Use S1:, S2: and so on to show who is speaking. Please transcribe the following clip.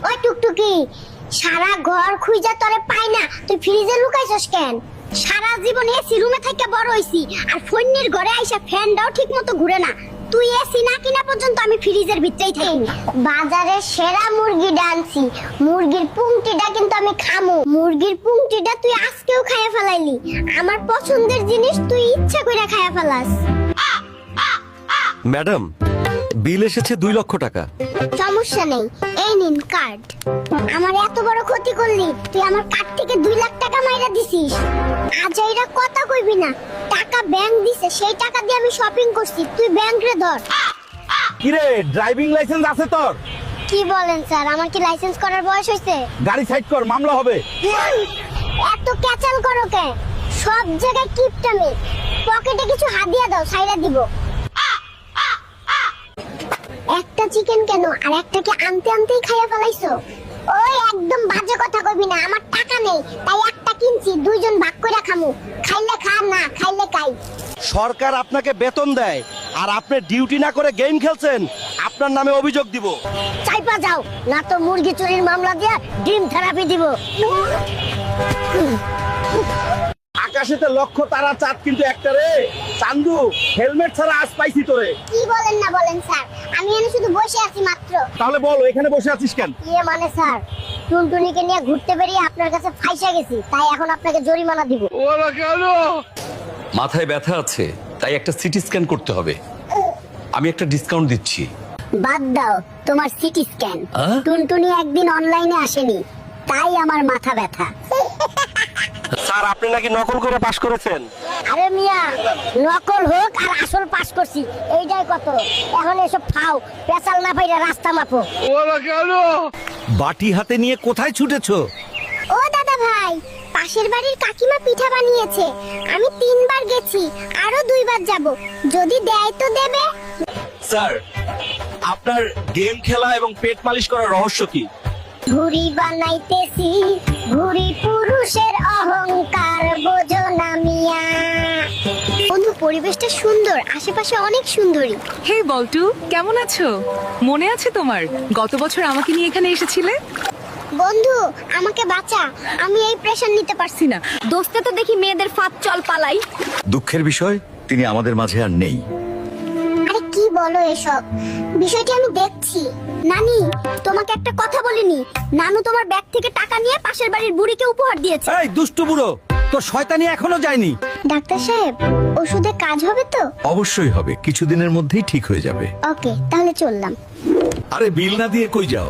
S1: ওই টুকটুকি, সারা ঘর খুঁজা তোরে পাই না, তুই ফ্রিজে লুকাইছস কেন? সারা জীবন এসি রুমে থেকে বড় হইছি, আর ফোনের ঘরে আইসা ফ্যানটাও ঠিক মতো ঘুরে না। তুই এসি না কিনা পর্যন্ত আমি ফ্রিজের ভিতরেই থাকি। বাজারে সেরা মুরগি ডানছি, মুরগির পুংটিটা কিন্তু আমি খামু। মুরগির পুংটিটা তুই আজকেও খাইয়া ফেলাইলি। আমার পছন্দের জিনিস তুই ইচ্ছা কইরা খাইয়া ফেলাস।
S2: ম্যাডাম, বিল এসেছে 2 লক্ষ টাকা।
S1: সমস্যা নেই, এই নিন কার্ড। আমার এত বড় ক্ষতি করলি, তুই আমার কার্ড থেকে 2 লাখ টাকা মাইরা দিছিস। আজ এরা কথা কইবি না, টাকা ব্যাংক দিছে, সেই টাকা দিয়ে আমি শপিং করছি, তুই ব্যাংক রে ধর।
S3: কিরে, ড্রাইভিং লাইসেন্স আছে তোর?
S1: কি বলেন স্যার, আমার কি লাইসেন্স করার বয়স হইছে?
S3: গাড়ি সাইড কর, মামলা হবে।
S1: এত ক্যাচাল করো কেন? সব জায়গায় কিপটামি। পকেটে কিছু হাদিয়া দাও, সাইরা দিব। একটা চিকেন কেন, আর একটাকে আনতে আনতেই খাইয়া ফেলাইছো? ওই একদম বাজে কথা কইবি না, আমার টাকা নেই, তাই একটা কিনছি, 2 জন ভাগ কইরা খামু। খাইলে খা, না খাইলে খাই।
S2: সরকার আপনাকে বেতন দেয় আর আপনি ডিউটি না করে গেম খেলছেন, আপনার নামে অভিযোগ দিব।
S1: চাইপা যাও, না তো মুরগি চুরির মামলা দিয়া ডিম থেরাপি দিব।
S3: আকাশেতে লক্ষ তারা, চাঁদ কিন্তু একটা রে। চান্দু, হেলমেট ছাড়া আজ পাইছি তোরে।
S1: কি বলেন না বলেন স্যার, আমি এখানে শুধু বসে আছি মাত্র।
S3: তাহলে বল, এখানে বসে আছিস কেন?
S1: ইয়ে মানে স্যার, টুনটুনিকে নিয়ে ঘুরতে বেরিয়ে আপনার কাছে ফাইসা গেছি, তাই এখন আপনাকে জরিমানা দিব।
S4: মাথায় ব্যথা আছে, তাই একটা সিটি স্ক্যান করতে হবে। আমি একটা ডিসকাউন্ট দিচ্ছি।
S1: বাদ দাও তোমার সিটি স্ক্যান। টুনটুনি একদিন অনলাইনে আসেনি, তাই আমার মাথা ব্যথা।
S2: স্যার, আপনি নাকি নকল করে পাশ করেছেন।
S1: আরে মিয়া, নকল হোক আর আসল পাস করছি, এইটাই কত। এখন এসব খাও, পেছাল না পাইরা রাস্তা মাপো।
S2: বাটি হাতে নিয়ে কোথায় ছুটেছো?
S1: ও দাদা ভাই, পাশের বাড়ির কাকিমা পিঠা বানিয়েছে, আমি 3 বার গেছি, আরো 2 বার যাব, যদি দেয় তো দেবে।
S2: স্যার, আপনার গেম খেলা এবং পেট মালিশ করার রহস্য কি?
S1: ঘুড়ি বানাইতেছি, ঘুড়ি পুরুষের অহংকার বোঝো না মিয়া। বন্ধু, পরিবেশটা সুন্দর, আশেপাশে অনেক সুন্দরী।
S5: হে বল্টু, কেমন আছো? মনে আছে তোমার গত বছর আমাকে নিয়ে এখানে এসেছিলে?
S1: বন্ধু, আমাকে বাঁচা, আমি এই প্রেশার নিতে পারছি না। দোস্তে তো দেখি মেয়েদের ফাঁদ, চল পালাই।
S4: দুঃখের বিষয়, তিনি আমাদের মাঝে আর নেই।
S1: আরে কি বলো এসব? বিষয়টি আমি দেখছি। নানি, তোমাকে একটা কথা বলিনি, নানু তোমার ব্যাগ থেকে টাকা নিয়ে পাশের বাড়ির বুড়িকে উপহার দিয়েছে।
S2: এই দুষ্টু বুড়ো, তোর শয়তানি এখনো যায়নি।
S1: ডাক্তার সাহেব, ওষুধে কাজ হবে তো?
S4: অবশ্যই হবে, কিছুদিনের মধ্যেই ঠিক হয়ে যাবে।
S1: ওকে, তাহলে চললাম।
S4: আরে বিল না দিয়ে কই যাও?